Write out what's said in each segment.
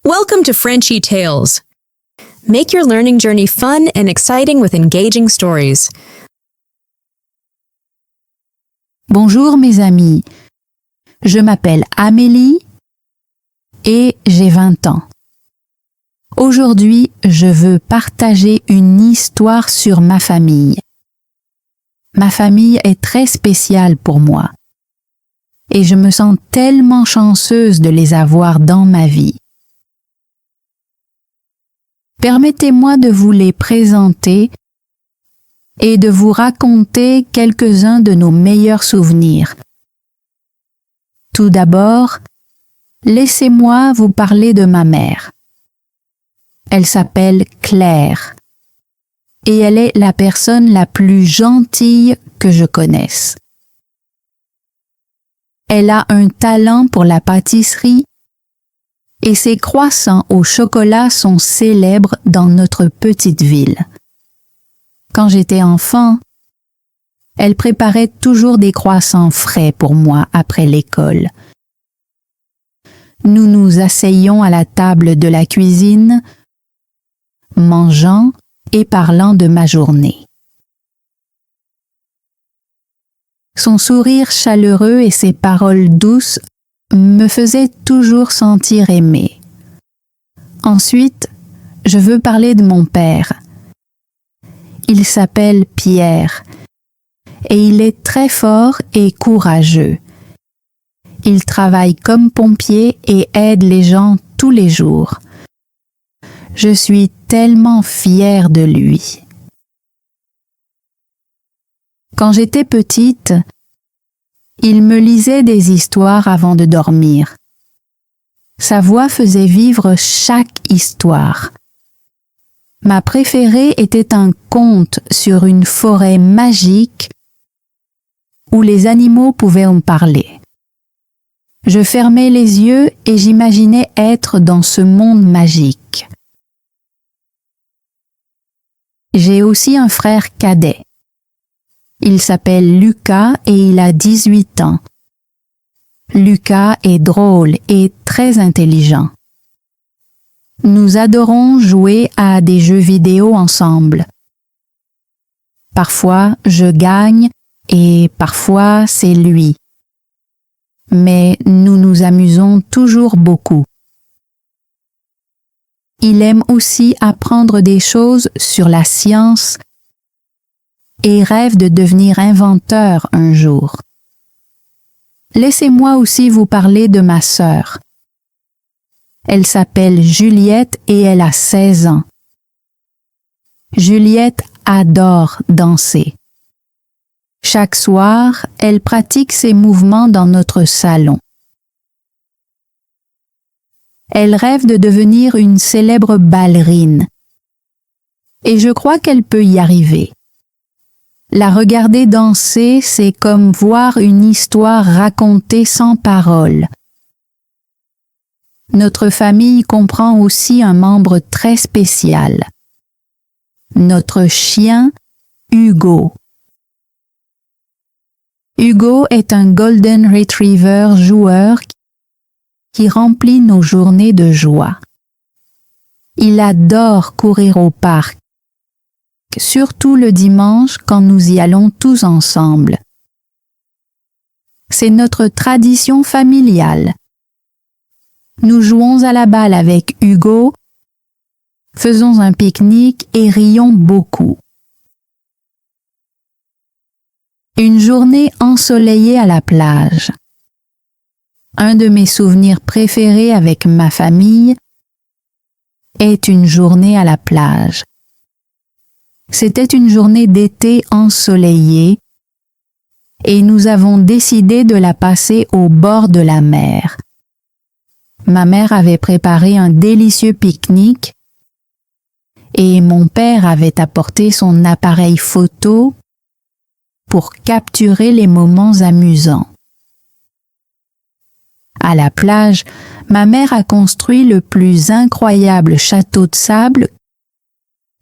Welcome to Frenchy Tales. Make your learning journey fun and exciting with engaging stories. Bonjour mes amis, je m'appelle Amélie et j'ai 20 ans. Aujourd'hui, je veux partager une histoire sur ma famille. Ma famille est très spéciale pour moi et je me sens tellement chanceuse de les avoir dans ma vie. Permettez-moi de vous les présenter et de vous raconter quelques-uns de nos meilleurs souvenirs. Tout d'abord, laissez-moi vous parler de ma mère. Elle s'appelle Claire et elle est la personne la plus gentille que je connaisse. Elle a un talent pour la pâtisserie et ses croissants au chocolat sont célèbres dans notre petite ville. Quand j'étais enfant, elle préparait toujours des croissants frais pour moi après l'école. Nous nous asseyions à la table de la cuisine, mangeant et parlant de ma journée. Son sourire chaleureux et ses paroles douces me faisaient toujours sentir aimée. Ensuite, je veux parler de mon père. Il s'appelle Pierre et il est très fort et courageux. Il travaille comme pompier et aide les gens tous les jours. Je suis tellement fière de lui. Quand j'étais petite, il me lisait des histoires avant de dormir. Sa voix faisait vivre chaque histoire. Ma préférée était un conte sur une forêt magique où les animaux pouvaient en parler. Je fermais les yeux et j'imaginais être dans ce monde magique. J'ai aussi un frère cadet. Il s'appelle Lucas et il a 18 ans. Lucas est drôle et très intelligent. Nous adorons jouer à des jeux vidéo ensemble. Parfois, je gagne et parfois, c'est lui. Mais nous nous amusons toujours beaucoup. Il aime aussi apprendre des choses sur la science et rêve de devenir inventeur un jour. Laissez-moi aussi vous parler de ma sœur. Elle s'appelle Juliette et elle a 16 ans. Juliette adore danser. Chaque soir, elle pratique ses mouvements dans notre salon. Elle rêve de devenir une célèbre ballerine. Et je crois qu'elle peut y arriver. La regarder danser, c'est comme voir une histoire racontée sans paroles. Notre famille comprend aussi un membre très spécial. Notre chien, Hugo. Hugo est un Golden Retriever joueur qui remplit nos journées de joie. Il adore courir au parc, surtout le dimanche quand nous y allons tous ensemble. C'est notre tradition familiale. Nous jouons à la balle avec Hugo, faisons un pique-nique et rions beaucoup. Une journée ensoleillée à la plage. Un de mes souvenirs préférés avec ma famille est une journée à la plage. C'était une journée d'été ensoleillée et nous avons décidé de la passer au bord de la mer. Ma mère avait préparé un délicieux pique-nique et mon père avait apporté son appareil photo pour capturer les moments amusants. À la plage, ma mère a construit le plus incroyable château de sable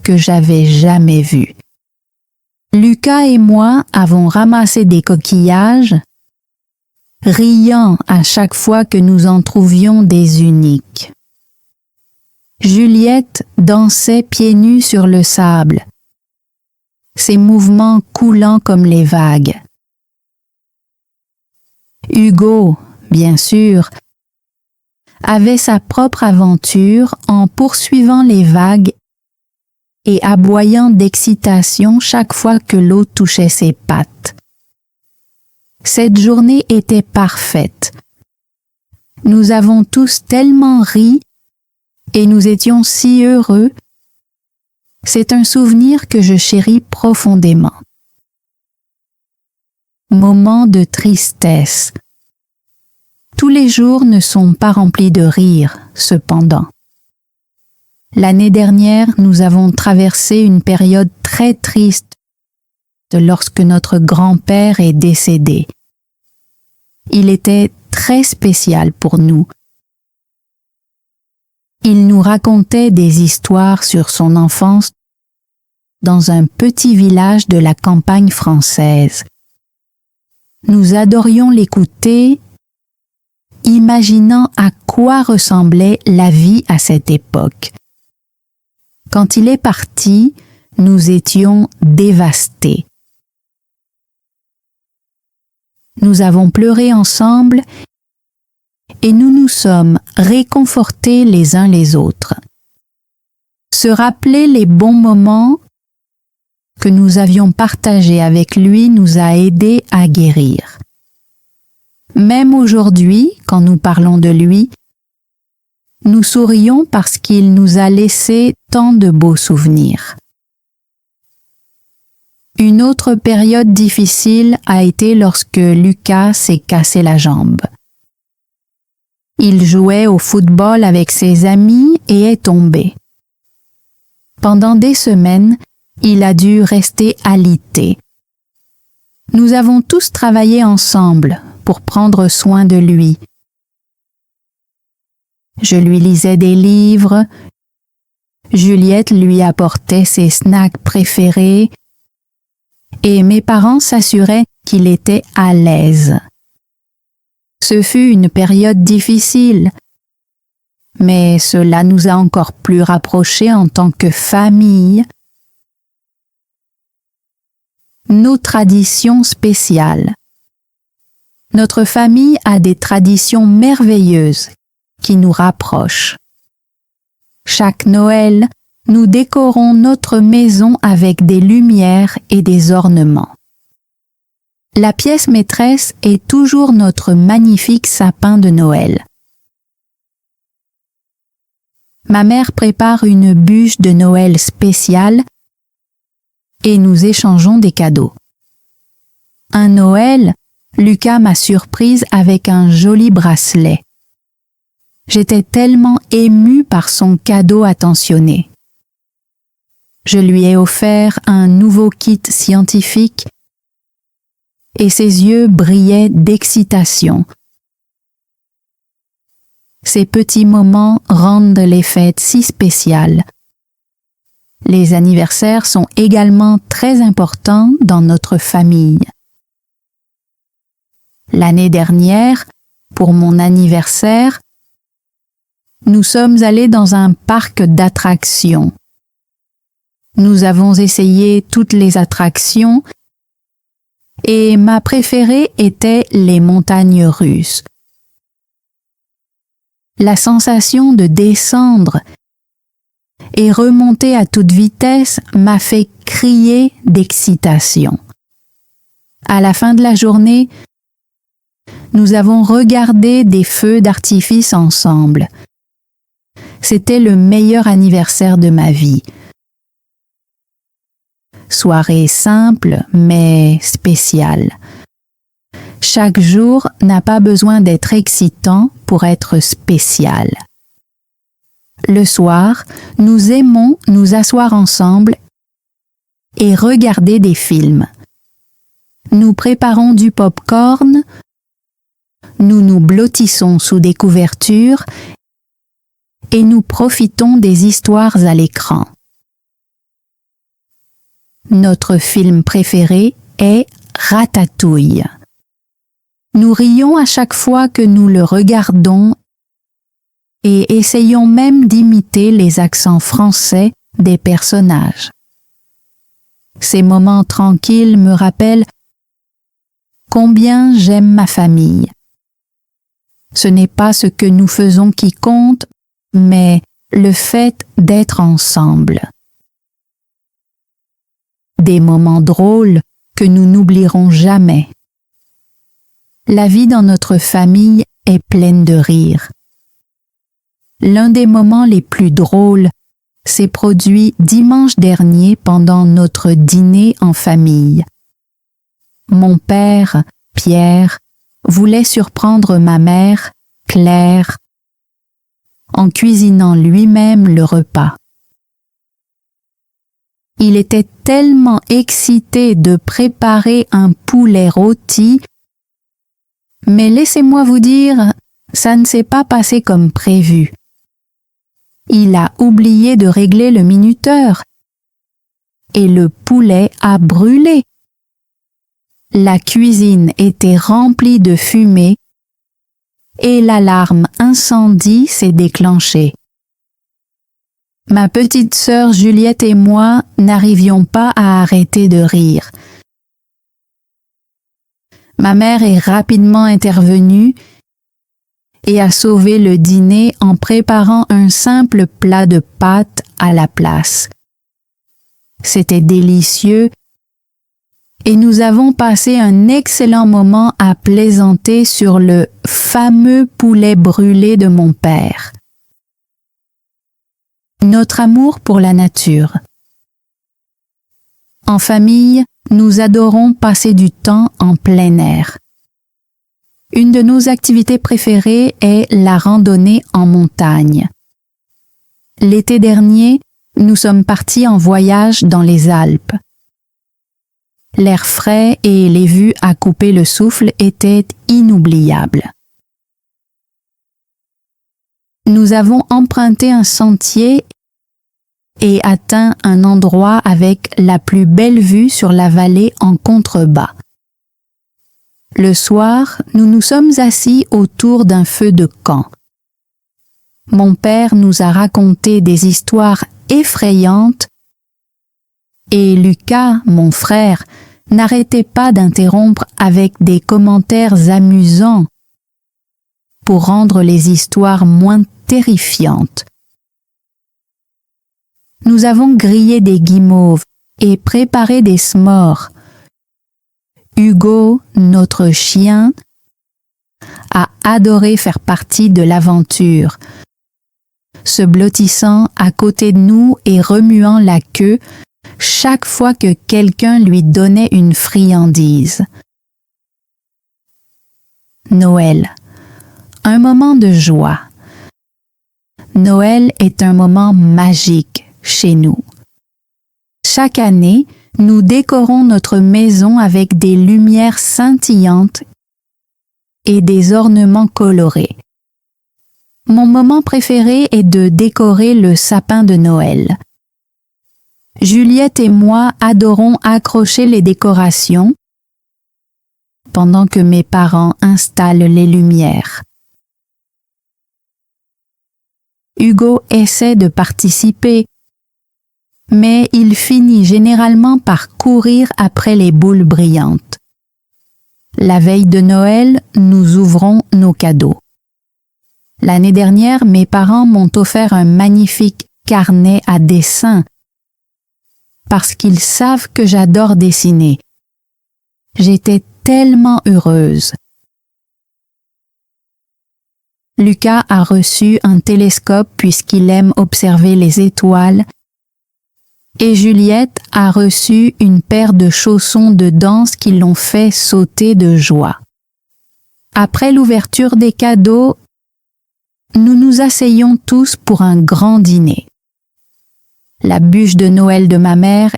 que j'avais jamais vu. Lucas et moi avons ramassé des coquillages, riant à chaque fois que nous en trouvions des uniques. Juliette dansait pieds nus sur le sable, ses mouvements coulant comme les vagues. Hugo, bien sûr, avait sa propre aventure en poursuivant les vagues et aboyant d'excitation chaque fois que l'eau touchait ses pattes. Cette journée était parfaite. Nous avons tous tellement ri et nous étions si heureux. C'est un souvenir que je chéris profondément. Moment de tristesse. Tous les jours ne sont pas remplis de rire, cependant. L'année dernière, nous avons traversé une période très triste lorsque notre grand-père est décédé. Il était très spécial pour nous. Il nous racontait des histoires sur son enfance dans un petit village de la campagne française. Nous adorions l'écouter, imaginant à quoi ressemblait la vie à cette époque. Quand il est parti, nous étions dévastés. Nous avons pleuré ensemble et nous nous sommes réconfortés les uns les autres. Se rappeler les bons moments que nous avions partagés avec lui nous a aidés à guérir. Même aujourd'hui, quand nous parlons de lui, nous sourions parce qu'il nous a laissé tant de beaux souvenirs. Une autre période difficile a été lorsque Lucas s'est cassé la jambe. Il jouait au football avec ses amis et est tombé. Pendant des semaines, il a dû rester alité. Nous avons tous travaillé ensemble pour prendre soin de lui. Je lui lisais des livres, Juliette lui apportait ses snacks préférés et mes parents s'assuraient qu'il était à l'aise. Ce fut une période difficile, mais cela nous a encore plus rapprochés en tant que famille. Nos traditions spéciales. Notre famille a des traditions merveilleuses qui nous rapprochent. Chaque Noël, nous décorons notre maison avec des lumières et des ornements. La pièce maîtresse est toujours notre magnifique sapin de Noël. Ma mère prépare une bûche de Noël spéciale et nous échangeons des cadeaux. Un Noël, Lucas m'a surprise avec un joli bracelet. J'étais tellement émue par son cadeau attentionné. Je lui ai offert un nouveau kit scientifique et ses yeux brillaient d'excitation. Ces petits moments rendent les fêtes si spéciales. Les anniversaires sont également très importants dans notre famille. L'année dernière, pour mon anniversaire, nous sommes allés dans un parc d'attractions. Nous avons essayé toutes les attractions et ma préférée était les montagnes russes. La sensation de descendre et remonter à toute vitesse m'a fait crier d'excitation. À la fin de la journée, nous avons regardé des feux d'artifice ensemble. C'était le meilleur anniversaire de ma vie. Soirée simple mais spéciale. Chaque jour n'a pas besoin d'être excitant pour être spécial. Le soir, nous aimons nous asseoir ensemble et regarder des films. Nous préparons du pop-corn, nous nous blottissons sous des couvertures et nous profitons des histoires à l'écran. Notre film préféré est Ratatouille. Nous rions à chaque fois que nous le regardons et essayons même d'imiter les accents français des personnages. Ces moments tranquilles me rappellent combien j'aime ma famille. Ce n'est pas ce que nous faisons qui compte, mais le fait d'être ensemble. Des moments drôles que nous n'oublierons jamais. La vie dans notre famille est pleine de rires. L'un des moments les plus drôles s'est produit dimanche dernier pendant notre dîner en famille. Mon père, Pierre, voulait surprendre ma mère, Claire, en cuisinant lui-même le repas. Il était tellement excité de préparer un poulet rôti, mais laissez-moi vous dire, ça ne s'est pas passé comme prévu. Il a oublié de régler le minuteur et le poulet a brûlé. La cuisine était remplie de fumée et l'alarme incendie s'est déclenchée. Ma petite sœur Juliette et moi n'arrivions pas à arrêter de rire. Ma mère est rapidement intervenue et a sauvé le dîner en préparant un simple plat de pâtes à la place. C'était délicieux et nous avons passé un excellent moment à plaisanter sur le fameux poulet brûlé de mon père. Notre amour pour la nature. En famille, nous adorons passer du temps en plein air. Une de nos activités préférées est la randonnée en montagne. L'été dernier, nous sommes partis en voyage dans les Alpes. L'air frais et les vues à couper le souffle étaient inoubliables. Nous avons emprunté un sentier et atteint un endroit avec la plus belle vue sur la vallée en contrebas. Le soir, nous nous sommes assis autour d'un feu de camp. Mon père nous a raconté des histoires effrayantes et Lucas, mon frère, n'arrêtait pas d'interrompre avec des commentaires amusants pour rendre les histoires moins terrifiantes. Nous avons grillé des guimauves et préparé des s'mores. Hugo, notre chien, a adoré faire partie de l'aventure, se blottissant à côté de nous et remuant la queue chaque fois que quelqu'un lui donnait une friandise. Noël. Un moment de joie. Noël est un moment magique chez nous. Chaque année, nous décorons notre maison avec des lumières scintillantes et des ornements colorés. Mon moment préféré est de décorer le sapin de Noël. Juliette et moi adorons accrocher les décorations pendant que mes parents installent les lumières. Hugo essaie de participer, mais il finit généralement par courir après les boules brillantes. La veille de Noël, nous ouvrons nos cadeaux. L'année dernière, mes parents m'ont offert un magnifique carnet à dessin parce qu'ils savent que j'adore dessiner. J'étais tellement heureuse. Lucas a reçu un télescope puisqu'il aime observer les étoiles et Juliette a reçu une paire de chaussons de danse qui l'ont fait sauter de joie. Après l'ouverture des cadeaux, nous nous asseyons tous pour un grand dîner. La bûche de Noël de ma mère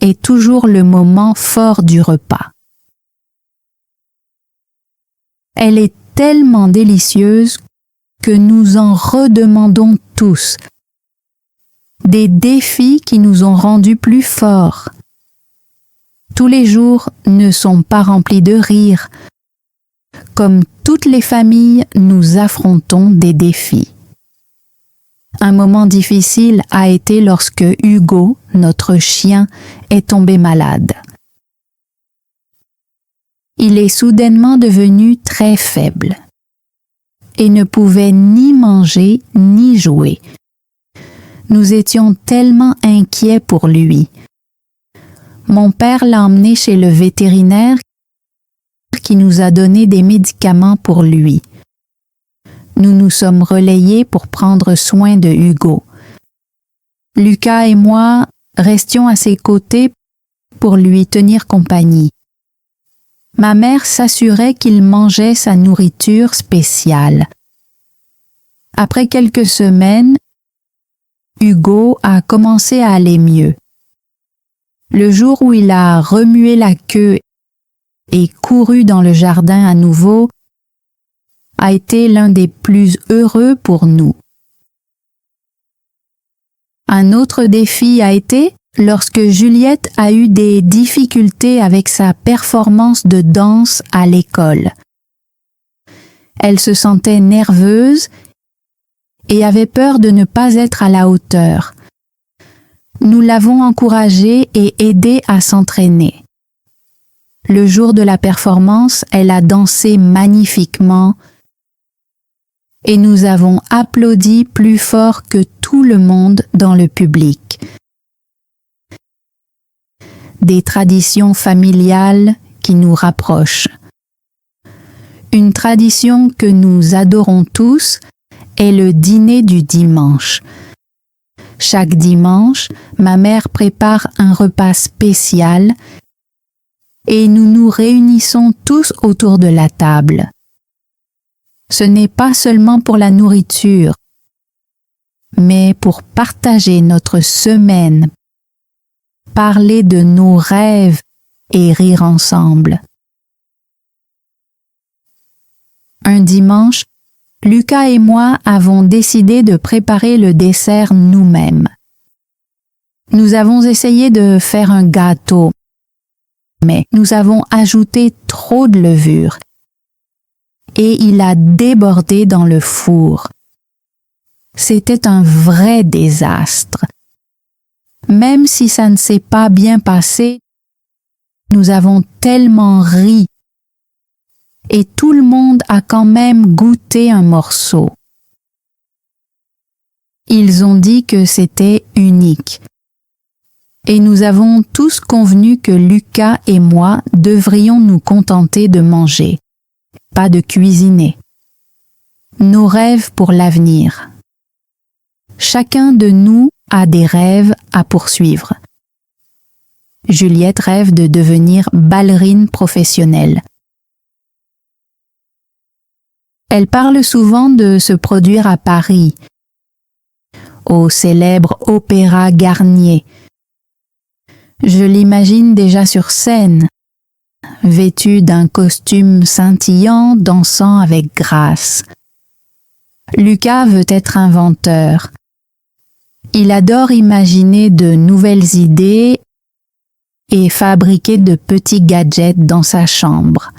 est toujours le moment fort du repas. Elle est tellement délicieuse que nous en redemandons tous. Des défis qui nous ont rendus plus forts. Tous les jours ne sont pas remplis de rire, Comme toutes les familles, nous affrontons des défis. Un moment difficile a été lorsque Hugo, notre chien, est tombé malade. Il est soudainement devenu très faible et ne pouvait ni manger ni jouer. Nous étions tellement inquiets pour lui. Mon père l'a emmené chez le vétérinaire qui nous a donné des médicaments pour lui. Nous nous sommes relayés pour prendre soin de Hugo. Lucas et moi restions à ses côtés pour lui tenir compagnie. Ma mère s'assurait qu'il mangeait sa nourriture spéciale. Après quelques semaines, Hugo a commencé à aller mieux. Le jour où il a remué la queue et couru dans le jardin à nouveau a été l'un des plus heureux pour nous. Un autre défi a été lorsque Juliette a eu des difficultés avec sa performance de danse à l'école. Elle se sentait nerveuse et avait peur de ne pas être à la hauteur. Nous l'avons encouragée et aidée à s'entraîner. Le jour de la performance, elle a dansé magnifiquement et nous avons applaudi plus fort que tout le monde dans le public. Des traditions familiales qui nous rapprochent. Une tradition que nous adorons tous est le dîner du dimanche. Chaque dimanche, ma mère prépare un repas spécial et nous nous réunissons tous autour de la table. Ce n'est pas seulement pour la nourriture, mais pour partager notre semaine, parler de nos rêves et rire ensemble. Un dimanche, Lucas et moi avons décidé de préparer le dessert nous-mêmes. Nous avons essayé de faire un gâteau, mais nous avons ajouté trop de levure et il a débordé dans le four. C'était un vrai désastre. Même si ça ne s'est pas bien passé, nous avons tellement ri et tout le monde a quand même goûté un morceau. Ils ont dit que c'était unique. Et nous avons tous convenu que Lucas et moi devrions nous contenter de manger, pas de cuisiner. Nos rêves pour l'avenir. Chacun de nous a des rêves à poursuivre. Juliette rêve de devenir ballerine professionnelle. Elle parle souvent de se produire à Paris, au célèbre Opéra Garnier. Je l'imagine déjà sur scène, vêtue d'un costume scintillant, dansant avec grâce. Lucas veut être inventeur. Il adore imaginer de nouvelles idées et fabriquer de petits gadgets dans sa chambre.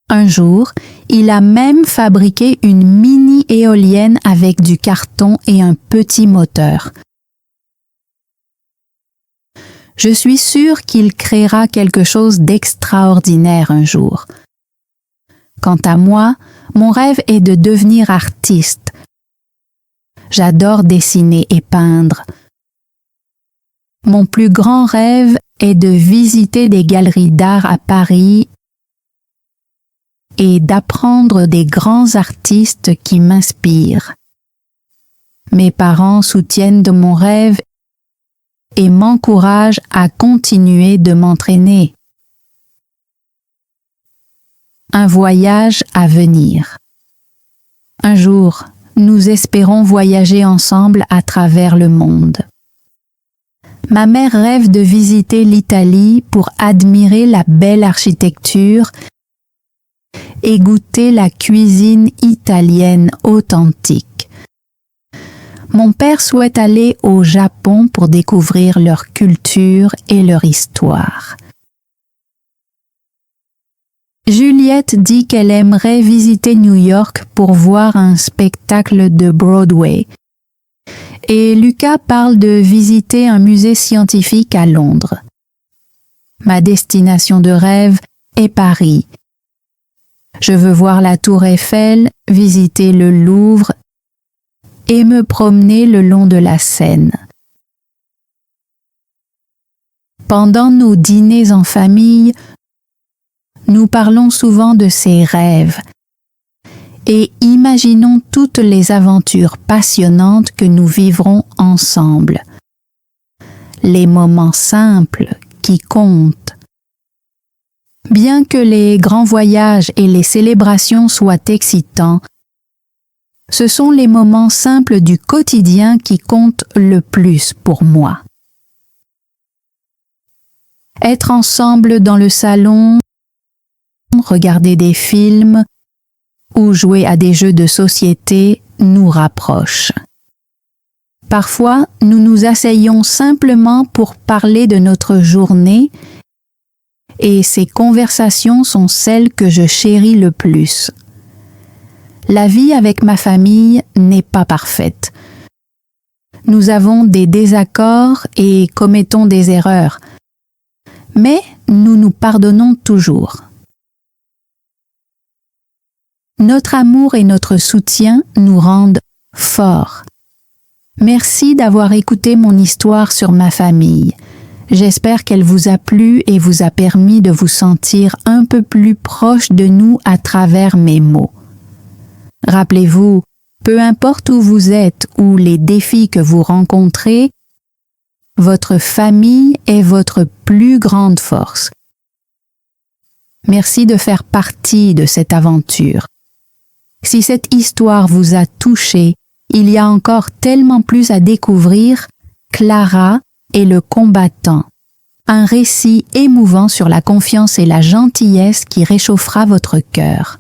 Un jour, il a même fabriqué une mini-éolienne avec du carton et un petit moteur. Je suis sûre qu'il créera quelque chose d'extraordinaire un jour. Quant à moi, mon rêve est de devenir artiste. J'adore dessiner et peindre. Mon plus grand rêve est de visiter des galeries d'art à Paris et d'apprendre des grands artistes qui m'inspirent. Mes parents soutiennent de mon rêve et m'encouragent à continuer de m'entraîner. Un voyage à venir. Un jour, nous espérons voyager ensemble à travers le monde. Ma mère rêve de visiter l'Italie pour admirer la belle architecture et goûter la cuisine italienne authentique. Mon père souhaite aller au Japon pour découvrir leur culture et leur histoire. Juliette dit qu'elle aimerait visiter New York pour voir un spectacle de Broadway. Et Lucas parle de visiter un musée scientifique à Londres. Ma destination de rêve est Paris. Je veux voir la Tour Eiffel, visiter le Louvre et me promener le long de la Seine. Pendant nos dîners en famille, nous parlons souvent de ces rêves et imaginons toutes les aventures passionnantes que nous vivrons ensemble. Les moments simples qui comptent. Bien que les grands voyages et les célébrations soient excitants, ce sont les moments simples du quotidien qui comptent le plus pour moi. Être ensemble dans le salon, regarder des films ou jouer à des jeux de société nous rapproche. Parfois, nous nous asseyons simplement pour parler de notre journée et ces conversations sont celles que je chéris le plus. La vie avec ma famille n'est pas parfaite. Nous avons des désaccords et commettons des erreurs, mais nous nous pardonnons toujours. Notre amour et notre soutien nous rendent forts. Merci d'avoir écouté mon histoire sur ma famille. J'espère qu'elle vous a plu et vous a permis de vous sentir un peu plus proche de nous à travers mes mots. Rappelez-vous, peu importe où vous êtes ou les défis que vous rencontrez, votre famille est votre plus grande force. Merci de faire partie de cette aventure. Si cette histoire vous a touché, il y a encore tellement plus à découvrir. Clara et le combattant. Un récit émouvant sur la confiance et la gentillesse qui réchauffera votre cœur.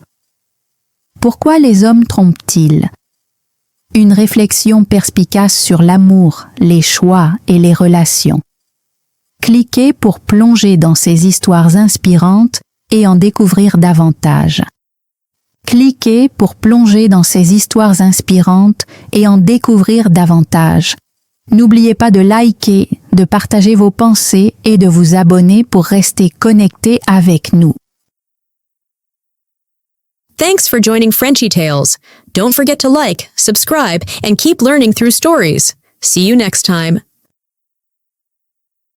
Pourquoi les hommes trompent-ils? Une réflexion perspicace sur l'amour, les choix et les relations. Cliquez pour plonger dans ces histoires inspirantes et en découvrir davantage. Cliquez pour plonger dans ces histoires inspirantes et en découvrir davantage. N'oubliez pas de liker, de partager vos pensées et de vous abonner pour rester connecté avec nous. Thanks for joining Frenchy Tales. Don't forget to like, subscribe, and keep learning through stories. See you next time.